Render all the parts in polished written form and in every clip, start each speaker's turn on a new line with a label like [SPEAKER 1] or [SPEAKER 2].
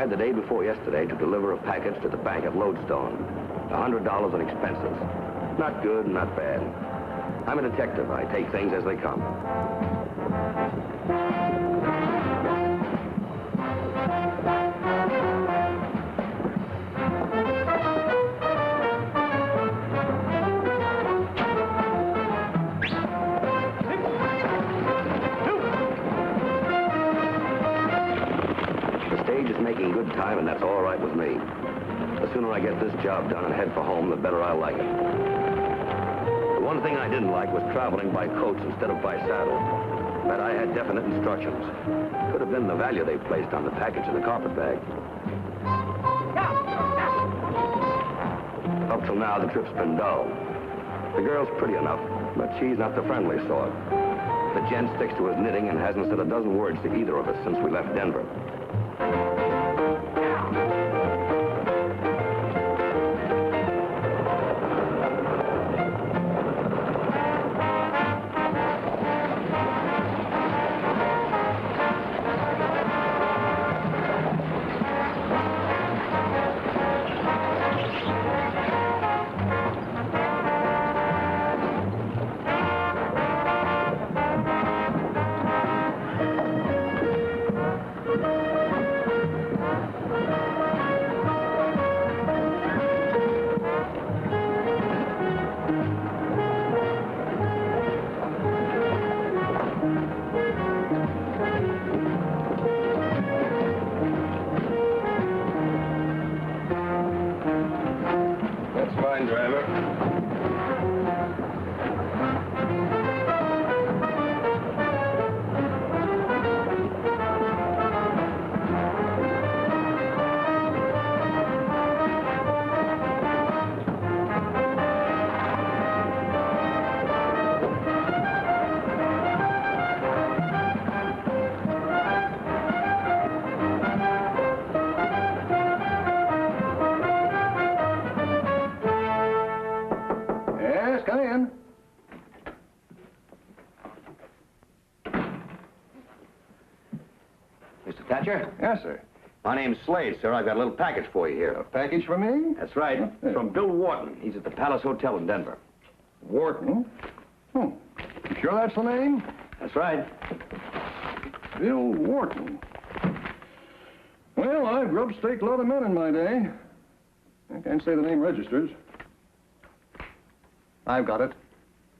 [SPEAKER 1] The day before yesterday to deliver a package to the bank at Lodestone. $100 in expenses. Not good, not bad. I'm a detective. I take things as they come. Making good time, and that's all right with me. The sooner I get this job done and head for home, the better I like it. The one thing I didn't like was traveling by coach instead of by saddle. But I had definite instructions. Could have been the value they placed on the package in the carpet bag. Up till now, the trip's been dull. The girl's pretty enough, but she's not the friendly sort. The gent sticks to his knitting and hasn't said a dozen words to either of us since we left Denver.
[SPEAKER 2] Yes, sir.
[SPEAKER 1] My name's Slade, sir. I've got a little package for you here.
[SPEAKER 2] A package for me?
[SPEAKER 1] That's right. It's from Bill Wharton. He's at the Palace Hotel in Denver.
[SPEAKER 2] Wharton? You sure that's the name?
[SPEAKER 1] That's right.
[SPEAKER 2] Bill Wharton. Well, I've grub-staked a lot of men in my day. I can't say the name registers. I've got it.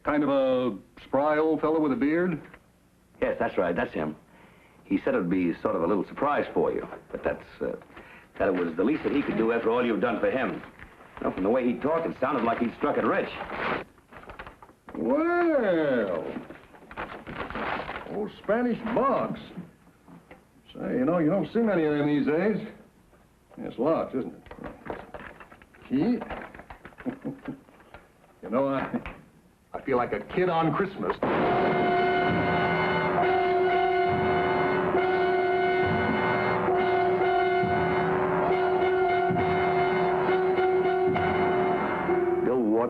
[SPEAKER 2] Kind of a spry old fellow with a beard?
[SPEAKER 1] Yes, that's right. That's him. He said it would be sort of a little surprise for you, but that it was the least that he could do after all you've done for him. You know, from the way he talked, it sounded like he'd struck it rich.
[SPEAKER 2] Well, old Spanish box. Say, you know, you don't see many of them these days. It's locked, isn't it? Key? You know, I feel like a kid on Christmas.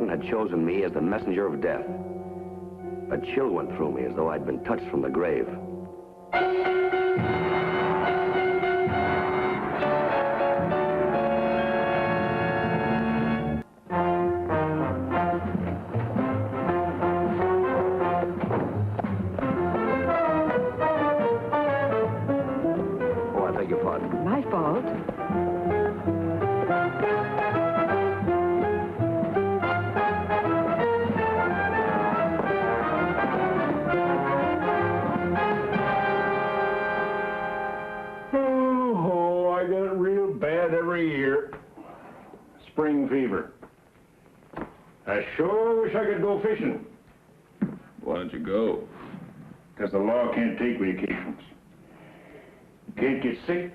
[SPEAKER 1] Had chosen me as the messenger of death. A chill went through me as though I'd been touched from the grave. Oh, I beg your pardon.
[SPEAKER 3] My fault. I sure wish I could go fishing.
[SPEAKER 4] Why don't you go?
[SPEAKER 3] Because the law can't take vacations. Can't get sick,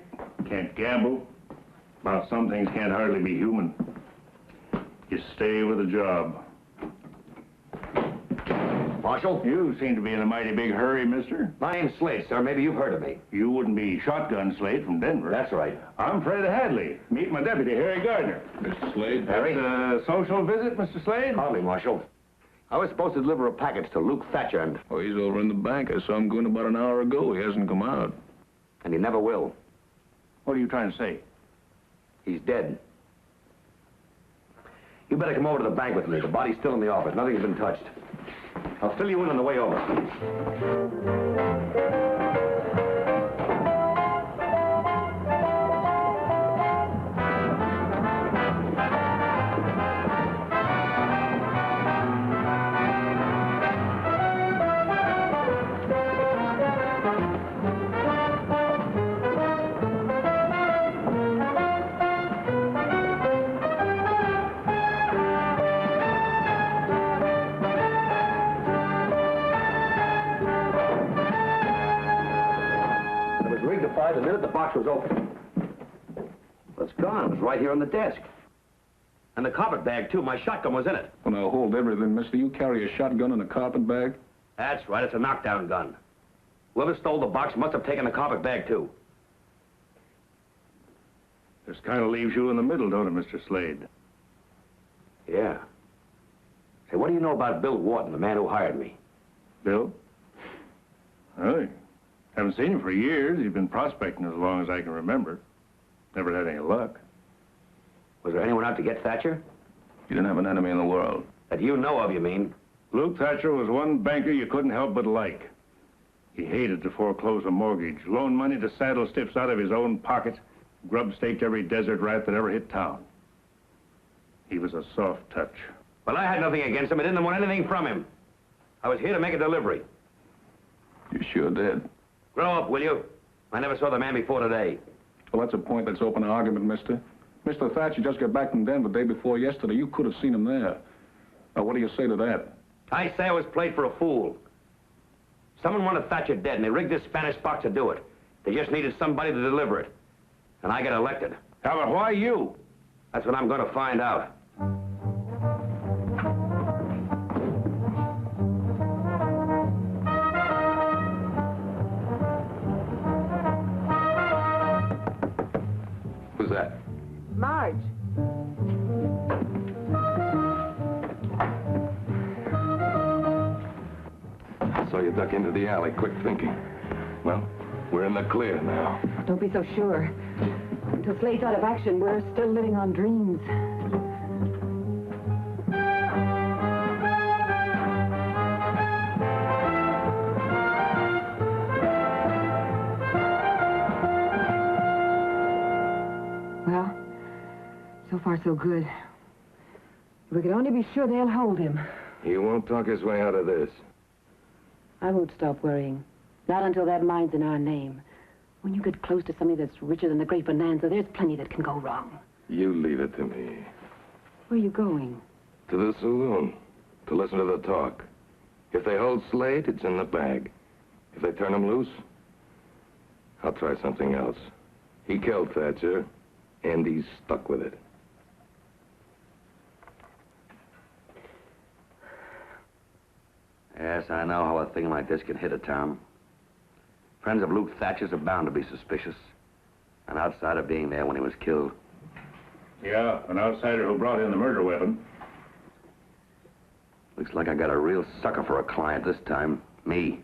[SPEAKER 3] can't gamble. Well, some things can't hardly be human. You stay with a job.
[SPEAKER 1] Marshal?
[SPEAKER 3] You seem to be in a mighty big hurry, mister.
[SPEAKER 1] My name's Slade, sir. Maybe you've heard of me.
[SPEAKER 3] You wouldn't be Shotgun Slade from Denver.
[SPEAKER 1] That's right.
[SPEAKER 3] I'm Fred Hadley. Meet my deputy, Harry Gardner.
[SPEAKER 4] Mr. Slade?
[SPEAKER 1] Harry?
[SPEAKER 3] Social visit, Mr. Slade?
[SPEAKER 1] Hardly, Marshal. I was supposed to deliver a package to Luke Thatcher, and
[SPEAKER 4] Oh, he's over in the bank. I saw him going about an hour ago. He hasn't come out.
[SPEAKER 1] he never will.
[SPEAKER 3] What are you trying to say?
[SPEAKER 1] He's dead. You better come over to the bank with me. The body's still in the office. Nothing's been touched. I'll fill you in on the way over. The minute the box was open. Well, it's gone. It was right here on the desk. And the carpet bag, too. My shotgun was in it.
[SPEAKER 4] Well, now, hold everything, mister. You carry a shotgun in a carpet bag?
[SPEAKER 1] That's right. It's a knockdown gun. Whoever stole the box must have taken the carpet bag, too.
[SPEAKER 3] This kind of leaves you in the middle, don't it, Mr. Slade?
[SPEAKER 1] Yeah. Say, what do you know about Bill Wharton, the man who hired me?
[SPEAKER 3] Bill? Oh, haven't seen him for years. He's been prospecting as long as I can remember. Never had any luck.
[SPEAKER 1] Was there anyone out to get Thatcher?
[SPEAKER 4] You didn't have an enemy in the world.
[SPEAKER 1] That you know of, you mean?
[SPEAKER 3] Luke Thatcher was one banker you couldn't help but like. He hated to foreclose a mortgage, loan money to saddle stiffs out of his own pocket, grub-staked every desert rat that ever hit town. He was a soft touch.
[SPEAKER 1] Well, I had nothing against him. I didn't want anything from him. I was here to make a delivery.
[SPEAKER 4] You sure did.
[SPEAKER 1] Grow up, will you? I never saw the man before today.
[SPEAKER 4] Well, that's a point that's open to argument, mister. Mr. Thatcher just got back from Denver the day before yesterday. You could have seen him there. Now, what do you say to that?
[SPEAKER 1] I say I was played for a fool. Someone wanted Thatcher dead, and they rigged this Spanish box to do it. They just needed somebody to deliver it. And I got elected.
[SPEAKER 3] Now, but why you?
[SPEAKER 1] That's what I'm going to find out.
[SPEAKER 4] Who's that?
[SPEAKER 5] Marge.
[SPEAKER 4] Saw you duck into the alley. Quick thinking. Well, we're in the clear now.
[SPEAKER 5] Don't be so sure. Until Slade's out of action, we're still living on dreams. Well, so far so good. If we could only be sure they'll hold him.
[SPEAKER 4] He won't talk his way out of this.
[SPEAKER 5] I won't stop worrying. Not until that mine's in our name. When you get close to somebody that's richer than the great bonanza, there's plenty that can go wrong.
[SPEAKER 4] You leave it to me.
[SPEAKER 5] Where are you going?
[SPEAKER 4] To the saloon. To listen to the talk. If they hold Slade, it's in the bag. If they turn him loose, I'll try something else. He killed Thatcher, and he's stuck with it.
[SPEAKER 1] Yes, I know how a thing like this can hit a town. Friends of Luke Thatcher's are bound to be suspicious. An outsider being there when he was killed.
[SPEAKER 3] Yeah, an outsider who brought in the murder weapon.
[SPEAKER 1] Looks like I got a real sucker for a client this time. Me.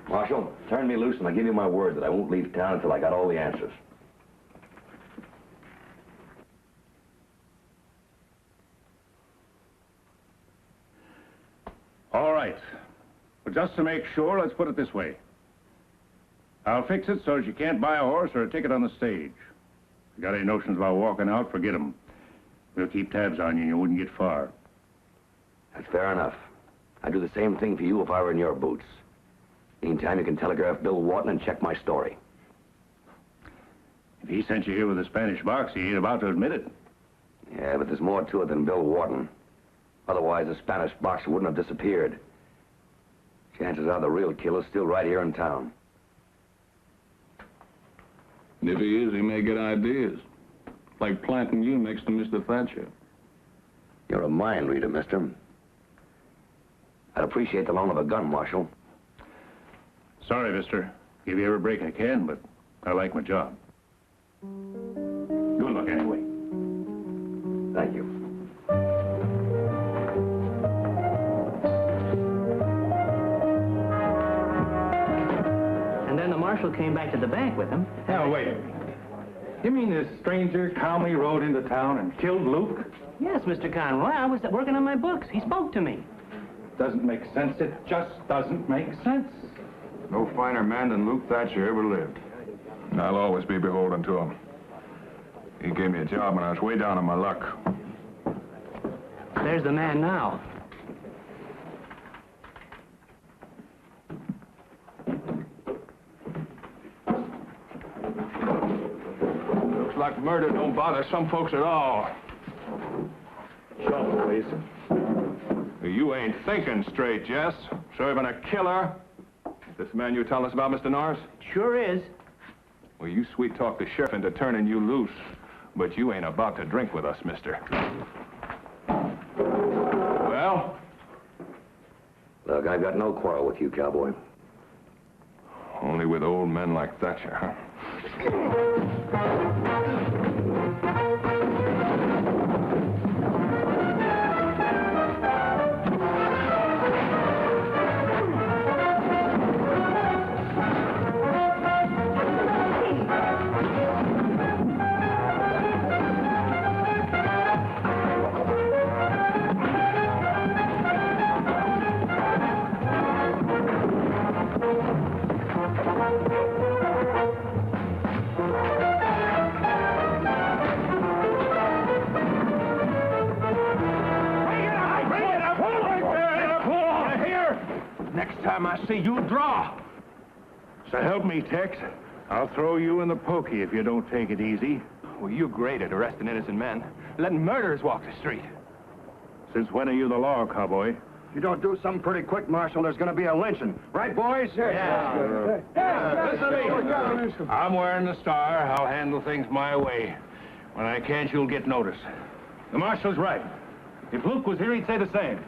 [SPEAKER 1] Marshal, turn me loose and I'll give you my word that I won't leave town until I got all the answers.
[SPEAKER 3] All right. But just to make sure, let's put it this way. I'll fix it so that you can't buy a horse or a ticket on the stage. If you got any notions about walking out, forget them. We'll keep tabs on you and you wouldn't get far.
[SPEAKER 1] That's fair enough. I'd do the same thing for you if I were in your boots. Meantime, you can telegraph Bill Wharton and check my story.
[SPEAKER 3] If he sent you here with a Spanish box, he ain't about to admit it.
[SPEAKER 1] Yeah, but there's more to it than Bill Wharton. Otherwise, the Spanish box wouldn't have disappeared. Chances are the real killer's still right here in town.
[SPEAKER 2] And if he is, he may get ideas. Like planting you next to Mr. Thatcher.
[SPEAKER 1] You're a mind reader, mister. I'd appreciate the loan of a gun, Marshal.
[SPEAKER 3] Sorry, mister. Give you every break I can, but I like my job. Good luck anyway.
[SPEAKER 1] Thank you.
[SPEAKER 6] And then the marshal came back to the bank with him.
[SPEAKER 3] Now, wait a minute. You mean this stranger calmly rode into town and killed Luke?
[SPEAKER 6] Yes, Mr. Conroy, I was working on my books. He spoke to me.
[SPEAKER 3] Doesn't make sense. It just doesn't make sense.
[SPEAKER 7] No finer man than Luke Thatcher ever lived. And I'll always be beholden to him. He gave me a job when I was way down on my luck.
[SPEAKER 6] There's the man now.
[SPEAKER 7] Looks like murder don't bother some folks at all.
[SPEAKER 3] Show, please.
[SPEAKER 7] You ain't thinking straight, Jess. Serving a killer. This man you telling us about, Mr. Norris?
[SPEAKER 6] Sure is.
[SPEAKER 7] Well, you sweet-talked the sheriff into turning you loose. But you ain't about to drink with us, mister. Well?
[SPEAKER 1] Look, I've got no quarrel with you, cowboy.
[SPEAKER 7] Only with old men like Thatcher, huh?
[SPEAKER 3] Next time I see you, draw. So help me, Tex. I'll throw you in the pokey if you don't take it easy.
[SPEAKER 7] Well, you're great at arresting innocent men. Letting murderers walk the street.
[SPEAKER 3] Since when are you the law, cowboy?
[SPEAKER 8] If you don't do something pretty quick, Marshal, there's going to be a lynching. Right, boys?
[SPEAKER 3] Listen to me. I'm wearing the star. I'll handle things my way. When I can't, you'll get notice. The marshal's right. If Luke was here, he'd say the same.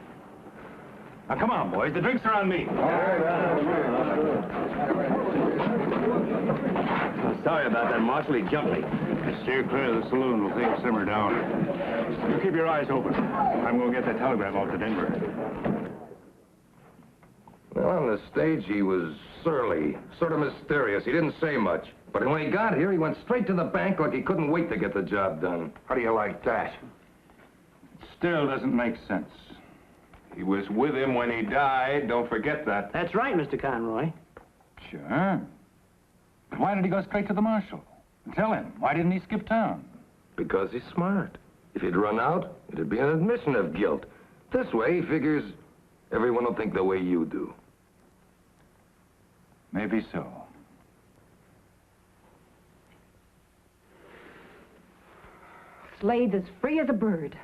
[SPEAKER 3] Now, come on, boys. The drinks are on me.
[SPEAKER 1] Sorry about that, Marshal. He jumped me.
[SPEAKER 3] Steer clear of the saloon while things simmer down. You keep your eyes open. I'm going to get that telegram off to Denver.
[SPEAKER 4] Well, on the stage, he was surly, sort of mysterious. He didn't say much. But when he got here, he went straight to the bank like he couldn't wait to get the job done.
[SPEAKER 8] How do you like that?
[SPEAKER 3] Still doesn't make sense.
[SPEAKER 7] He was with him when he died. Don't forget that.
[SPEAKER 6] That's right, Mr. Conroy.
[SPEAKER 3] Sure. But why did he go straight to the marshal? Tell him. Why didn't he skip town?
[SPEAKER 4] Because he's smart. If he'd run out, it'd be an admission of guilt. This way, he figures everyone will think the way you do.
[SPEAKER 3] Maybe so.
[SPEAKER 5] Slade's as free as a bird.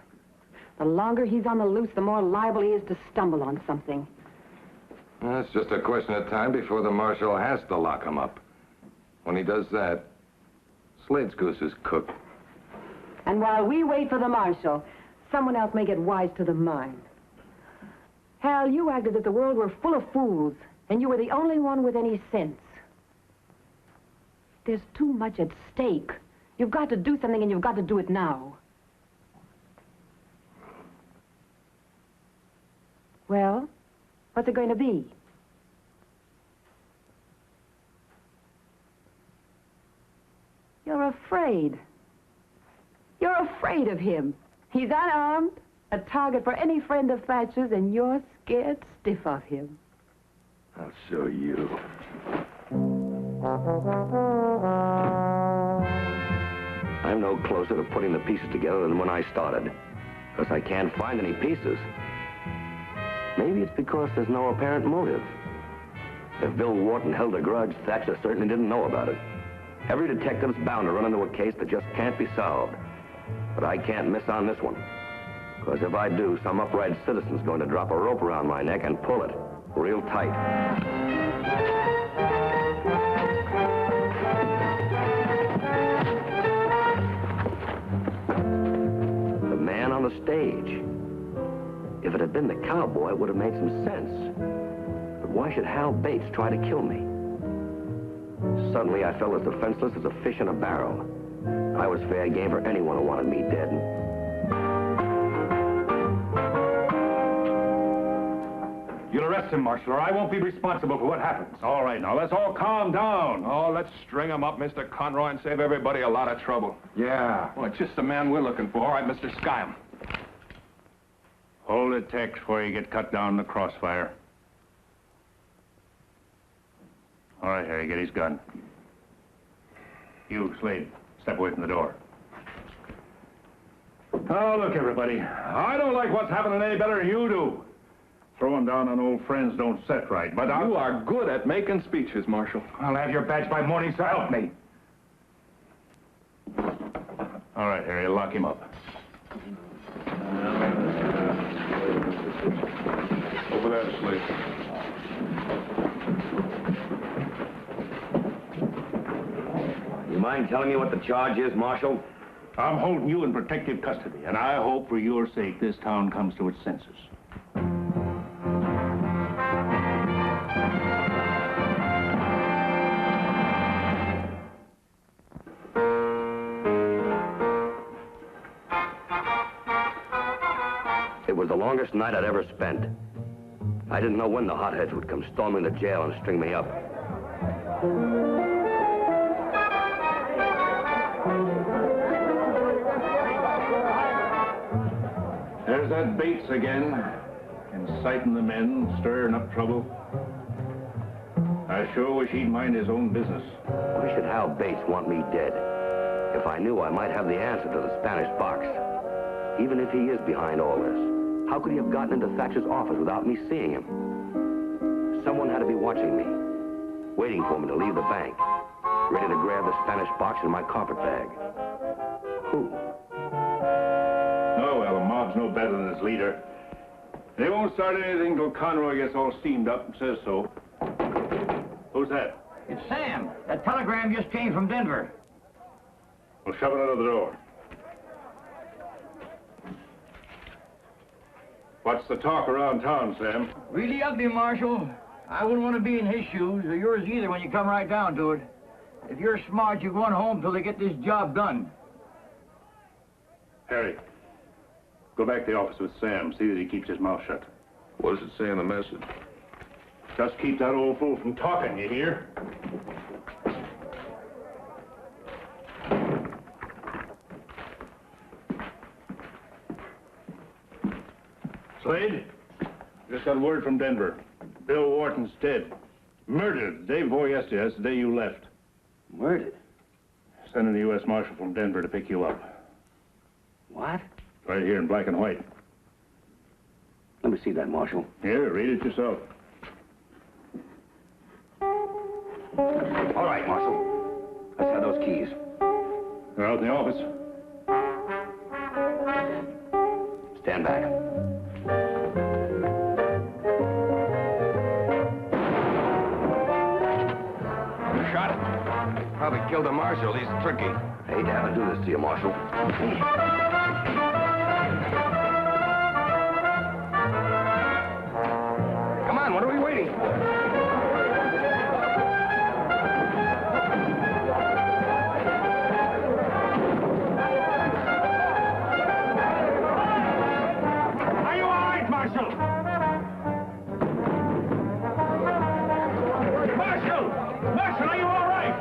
[SPEAKER 5] The longer he's on the loose, the more liable he is to stumble on something.
[SPEAKER 4] Well, it's just a question of time before the marshal has to lock him up. When he does that, Slade's goose is cooked.
[SPEAKER 5] And while we wait for the marshal, someone else may get wise to the mine. Hal, you act as if the world were full of fools, and you were the only one with any sense. There's too much at stake. You've got to do something, and you've got to do it now. Well, what's it going to be? You're afraid. You're afraid of him. He's unarmed, a target for any friend of Thatcher's, and you're scared stiff of him.
[SPEAKER 4] I'll show you.
[SPEAKER 1] I'm no closer to putting the pieces together than when I started. Because I can't find any pieces. Maybe it's because there's no apparent motive. If Bill Wharton held a grudge, Thatcher certainly didn't know about it. Every detective's bound to run into a case that just can't be solved. But I can't miss on this one. Because if I do, some upright citizen's going to drop a rope around my neck and pull it real tight. The man on the stage. If it had been the cowboy, it would have made some sense. But why should Hal Bates try to kill me? Suddenly, I felt as defenseless as a fish in a barrel. I was fair game for anyone who wanted me dead.
[SPEAKER 3] You'll arrest him, Marshal, or I won't be responsible for what happens. All right, now, let's all calm down.
[SPEAKER 7] Oh, let's string him up, Mr. Conroy, and save everybody a lot of trouble.
[SPEAKER 8] Yeah.
[SPEAKER 7] Well, it's just the man we're looking for. All right, Mr. Sky'em.
[SPEAKER 3] Hold it, Tex, before you get cut down in the crossfire. All right, Harry, get his gun. You, Slade, step away from the door. Oh, look, everybody. I don't like what's happening any better than you do. Throwing down on old friends don't set right, but
[SPEAKER 7] You are good at making speeches, Marshal.
[SPEAKER 3] I'll have your badge by morning, so help me. All right, Harry, lock him up.
[SPEAKER 7] Over there, Slade.
[SPEAKER 1] You mind telling me what the charge is, Marshal?
[SPEAKER 3] I'm holding you in protective custody, and I hope for your sake this town comes to its senses.
[SPEAKER 1] It was the longest night I'd ever spent. I didn't know when the hotheads would come storming the jail and string me up.
[SPEAKER 3] There's that Bates again, inciting the men, stirring up trouble. I sure wish he'd mind his own business.
[SPEAKER 1] Why should Hal Bates want me dead? If I knew, I might have the answer to the Spanish box. Even if he is behind all this, how could he have gotten into Thatcher's office without me seeing him? Someone had to be watching me, waiting for me to leave the bank, ready to grab the Spanish box in my carpet bag. Who?
[SPEAKER 3] Oh, well, the mob's no better than its leader. They won't start anything till Conroy gets all steamed up and says so. Who's that?
[SPEAKER 6] It's Sam. That telegram just came from Denver.
[SPEAKER 3] Well, shove it out of the door. What's the talk around town, Sam?
[SPEAKER 6] Really ugly, Marshal. I wouldn't want to be in his shoes, or yours either when you come right down to it. If you're smart, you're going home till they get this job done.
[SPEAKER 3] Harry, go back to the office with Sam. See that he keeps his mouth shut.
[SPEAKER 4] What does it say in the message?
[SPEAKER 3] Just keep that old fool from talking, you hear? Slade, just got word from Denver. Bill Wharton's dead. Murdered the day before yesterday. That's the day you left.
[SPEAKER 1] Murdered?
[SPEAKER 3] Sending the U.S. Marshal from Denver to pick you up.
[SPEAKER 1] What?
[SPEAKER 3] Right here in black and white.
[SPEAKER 1] Let me see that, Marshal.
[SPEAKER 3] Here, read it yourself.
[SPEAKER 1] All right, Marshal. Let's have those keys.
[SPEAKER 3] They're out in the office.
[SPEAKER 1] Stand back.
[SPEAKER 4] Shot him. Probably killed the marshal. He's tricky.
[SPEAKER 1] I hate to have to do this to you, Marshal.
[SPEAKER 4] Come on, what are we waiting for?
[SPEAKER 3] Are you all right, Marshal? Marshal! Marshal, are you all right?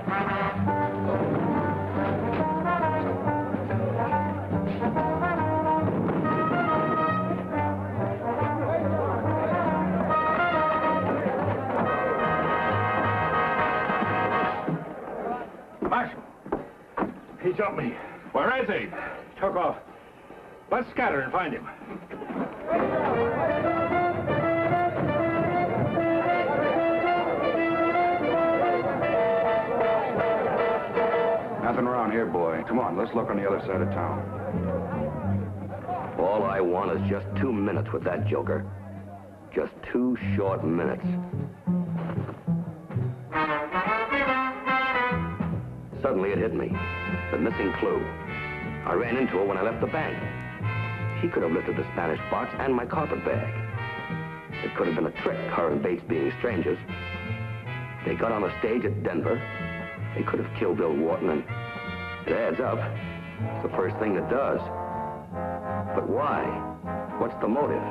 [SPEAKER 3] Marshal, he jumped me.
[SPEAKER 7] Where is he?
[SPEAKER 3] Took off. Let's scatter and find him.
[SPEAKER 8] turn around here, boy. Come on, let's look on the other side of town.
[SPEAKER 1] All I want is just 2 minutes with that joker. Just 2 short minutes. Suddenly it hit me. The missing clue. I ran into her when I left the bank. She could have lifted the Spanish box and my carpet bag. It could have been a trick, her and Bates being strangers. They got on a stage at Denver. They could have killed Bill Wharton, and it adds up. It's the first thing that does. But why? What's the motive?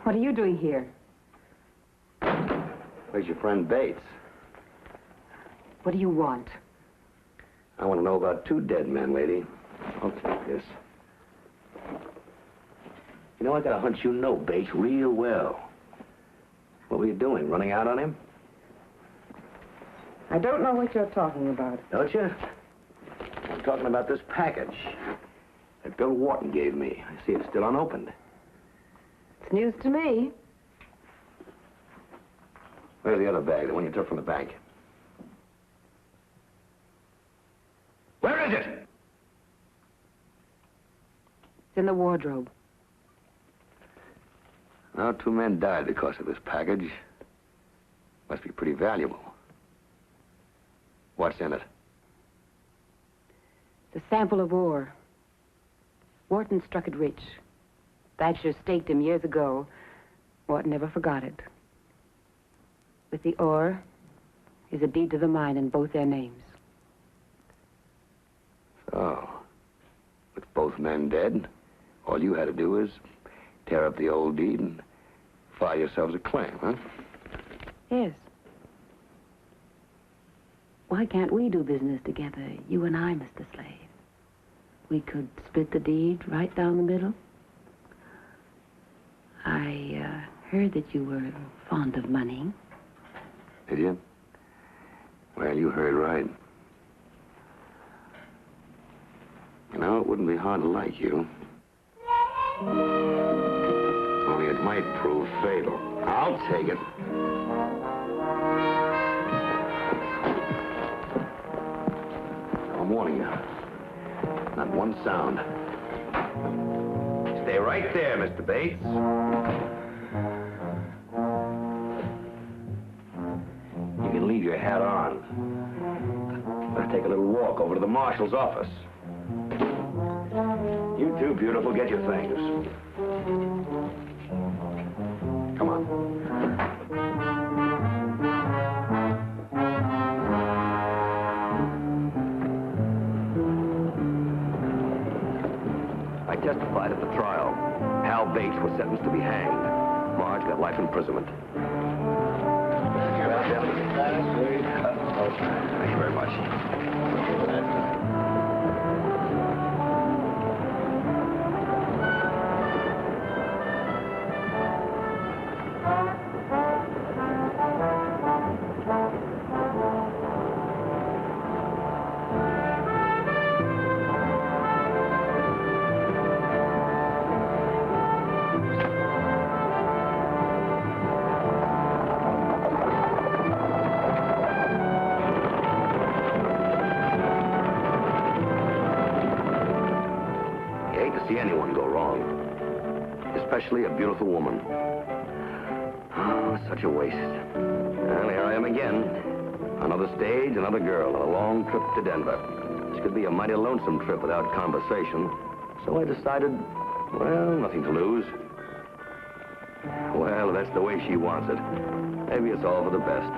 [SPEAKER 5] What are you doing here?
[SPEAKER 1] Where's your friend Bates?
[SPEAKER 5] What do you want?
[SPEAKER 1] I want to know about 2 dead men, lady. I'll take this. You know, I got a hunch you know Bates real well. What were you doing, running out on him?
[SPEAKER 5] I don't know what you're talking about.
[SPEAKER 1] Don't you? I'm talking about this package that Bill Wharton gave me. I see it's still unopened.
[SPEAKER 5] It's news to me.
[SPEAKER 1] Where's the other bag, the one you took from the bank? Where is it?
[SPEAKER 5] It's in the wardrobe.
[SPEAKER 1] Now, 2 men died because of this package. Must be pretty valuable. What's in it?
[SPEAKER 5] It's a sample of ore. Wharton struck it rich. Thatcher staked him years ago. Wharton never forgot it. With the ore is a deed to the mine in both their names.
[SPEAKER 1] So, with both men dead, all you had to do is tear up the old deed and file yourselves a claim, huh?
[SPEAKER 5] Yes. Why can't we do business together, you and I, Mr. Slade? We could split the deed right down the middle. I heard that you were fond of money.
[SPEAKER 1] Did you? Well, you heard right. You know, it wouldn't be hard to like you. Only it might prove fatal. I'll take it. I'm warning you. Not one sound. Stay right there, Mr. Bates. You can leave your hat on. Let's take a little walk over to the marshal's office. You two, beautiful, get your things. Come on. I testified at the trial. Hal Bates was sentenced to be hanged. Marge got life imprisonment. Thank you very much. See anyone go wrong, especially a beautiful woman. Oh, such a waste. Well, here I am again. Another stage, another girl, and a long trip to Denver. This could be a mighty lonesome trip without conversation. So I decided, well, nothing to lose. Well, that's the way she wants it. Maybe it's all for the best.